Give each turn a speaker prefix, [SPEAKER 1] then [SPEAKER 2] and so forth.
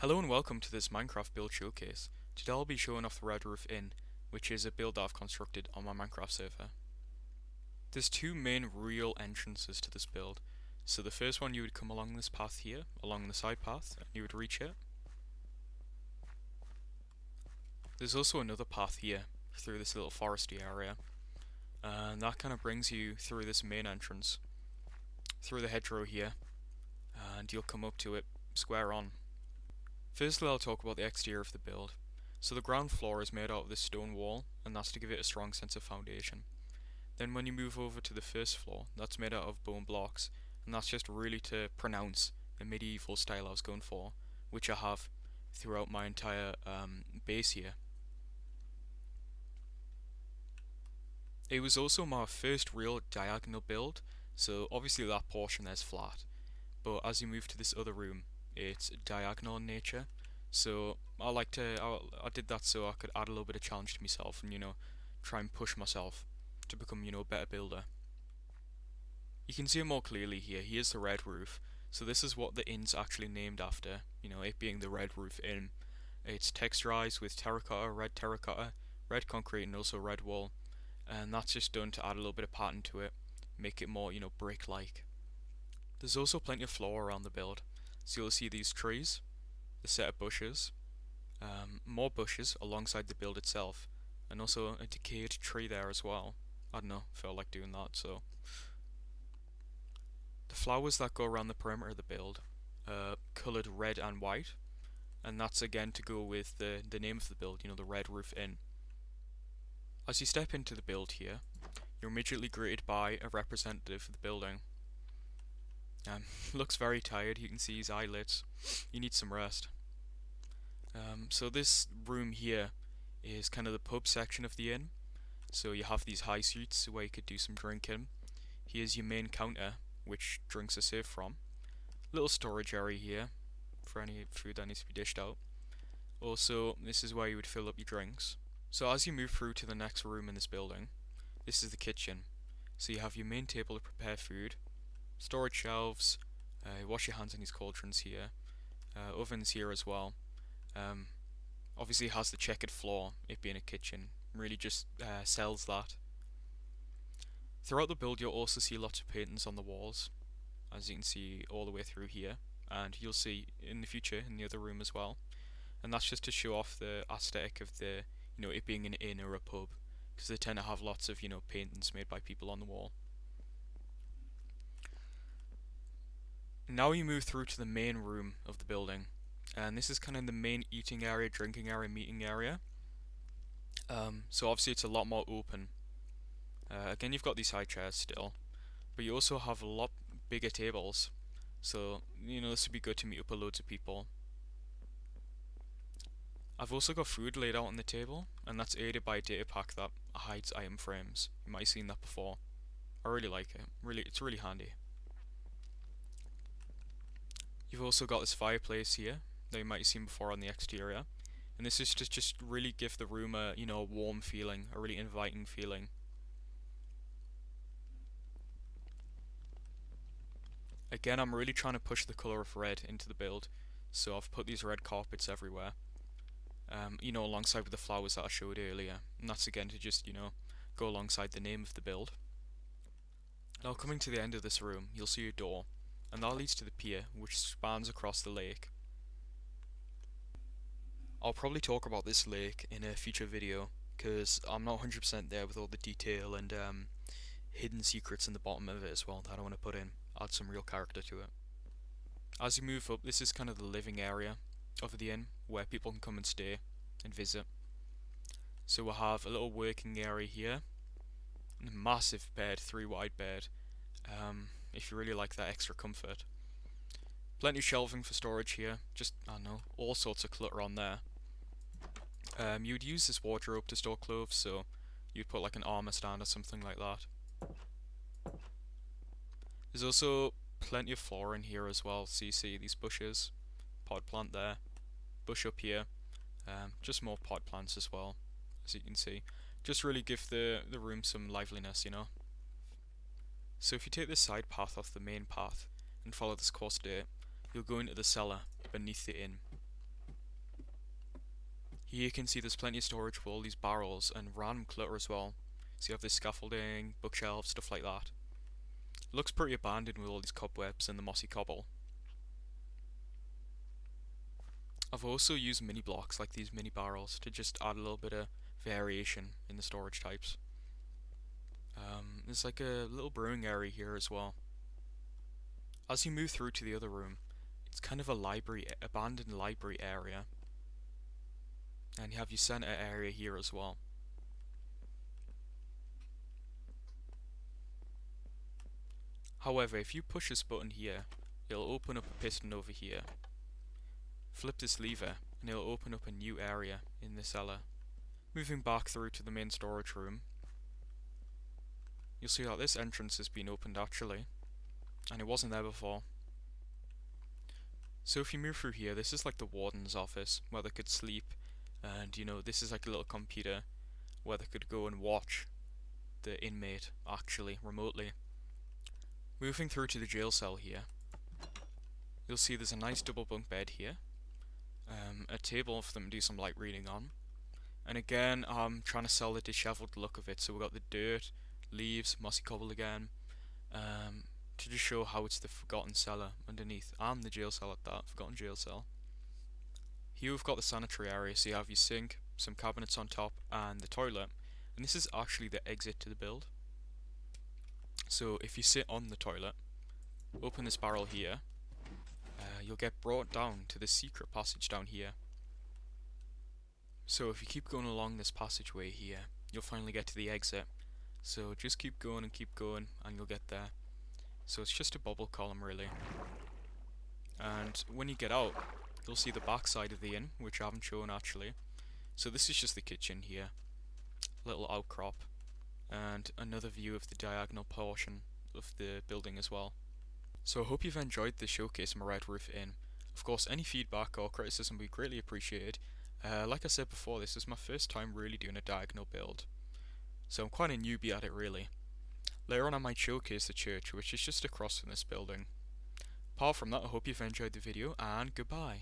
[SPEAKER 1] Hello and welcome to this Minecraft build showcase. Today I'll be showing off the Red Roof Inn, which is a build that I've constructed on my Minecraft server. There's two main real entrances to this build. So the first one, you would come along this path here, along the side path, and you would reach it. There's also another path here, through this little foresty area, and that kind of brings you through this main entrance, through the hedgerow here, and you'll come up to it square on. Firstly, I'll talk about the exterior of the build. So the ground floor is made out of this stone wall, and that's to give it a strong sense of foundation. Then when you move over to the first floor, that's made out of bone blocks, and that's just really to pronounce the medieval style I was going for, which I have throughout my entire base here. It was also my first real diagonal build, so obviously that portion there's flat, but as you move to this other room, it's diagonal in nature. So I did that so I could add a little bit of challenge to myself and try and push myself to become a better builder. You can see it more clearly here. Here's the red roof. So this is what the inn's actually named after. It being the Red Roof Inn. It's texturized with terracotta, red concrete, and also red wool. And that's just done to add a little bit of pattern to it, make it more brick-like. There's also plenty of floor around the build. So you'll see these trees, the set of bushes, more bushes alongside the build itself, and also a decayed tree there as well. I don't know, felt like doing that, so. The flowers that go around the perimeter of the build, coloured red and white, and that's again to go with the name of the build, the Red Roof Inn. As you step into the build here, you're immediately greeted by a representative of the building. Looks very tired, you can see his eyelids. You need some rest. So this room here is kind of the pub section of the inn. So you have these high seats where you could do some drinking. Here's your main counter, which drinks are served from. Little storage area here for any food that needs to be dished out. Also, this is where you would fill up your drinks. So as you move through to the next room in this building, this is the kitchen. So you have your main table to prepare food, storage shelves, wash your hands in these cauldrons here, ovens here as well. Obviously it has the checkered floor, it being a kitchen, really just sells that. Throughout the build you'll also see lots of paintings on the walls, as you can see all the way through here, and you'll see in the future in the other room as well. And that's just to show off the aesthetic of the, it being an inn or a pub, because they tend to have lots of, paintings made by people on the wall. Now you move through to the main room of the building, and this is kind of the main eating area, drinking area, meeting area. So obviously it's a lot more open. Again, you've got these high chairs still, but you also have a lot bigger tables, so this would be good to meet up with loads of people. I've also got food laid out on the table, and that's aided by a data pack that hides item frames. You might have seen that before. I really like it. It's really handy. You've also got this fireplace here that you might have seen before on the exterior, and this is to just really give the room a a warm feeling, a really inviting feeling. Again, I'm really trying to push the colour of red into the build, so I've put these red carpets everywhere. Alongside with the flowers that I showed earlier, and that's again to just go alongside the name of the build. Now coming to the end of this room, you'll see a door, and that leads to the pier, which spans across the lake. I'll probably talk about this lake in a future video, because I'm not 100% there with all the detail and hidden secrets in the bottom of it as well that I want to put in, add some real character to it. As you move up, this is kind of the living area of the inn, where people can come and stay and visit. So we'll have a little working area here, a massive bed, 3 wide bed, if you really like that extra comfort. Plenty of shelving for storage here, just, I don't know, all sorts of clutter on there. You'd use this wardrobe to store clothes, so you'd put like an armor stand or something like that. There's also plenty of floor in here as well, so you see these bushes, pot plant there, bush up here, just more pot plants as well, as you can see. Just really give the room some liveliness, So if you take this side path off the main path and follow this course there, you'll go into the cellar beneath the inn. Here you can see there's plenty of storage for all these barrels and random clutter as well. So you have this scaffolding, bookshelves, stuff like that. It looks pretty abandoned with all these cobwebs and the mossy cobble. I've also used mini blocks like these mini barrels to just add a little bit of variation in the storage types. There's like a little brewing area here as well. As you move through to the other room, it's kind of a library, abandoned library area. And you have your center area here as well. However, if you push this button here, it'll open up a piston over here. Flip this lever and it'll open up a new area in the cellar. Moving back through to the main storage room, you'll see that this entrance has been opened actually, and it wasn't there before. So if you move through here, this is like the warden's office where they could sleep, and you know, this is like a little computer where they could go and watch the inmate actually remotely. Moving through to the jail cell here, you'll see there's a nice double bunk bed here, a table for them to do some light reading on, and again I'm trying to sell the dishevelled look of it, so we've got the dirt, leaves, mossy cobble again, to just show how it's the forgotten cellar underneath, and the jail cell at that, forgotten jail cell. Here we've got the sanitary area, so you have your sink, some cabinets on top, and the toilet, and this is actually the exit to the build. So if you sit on the toilet, open this barrel here, you'll get brought down to the secret passage down here. So if you keep going along this passageway here, you'll finally get to the exit. So just keep going and you'll get there. So it's just a bubble column really. And when you get out, you'll see the back side of the inn, which I haven't shown actually. So this is just the kitchen here, little outcrop, and another view of the diagonal portion of the building as well. So I hope you've enjoyed the showcase of my Red Roof Inn. Of course, any feedback or criticism would be greatly appreciated. Like I said before, this is my first time really doing a diagonal build, so I'm quite a newbie at it really. Later on I might showcase the church, which is just across from this building. Apart from that, I hope you've enjoyed the video, and goodbye.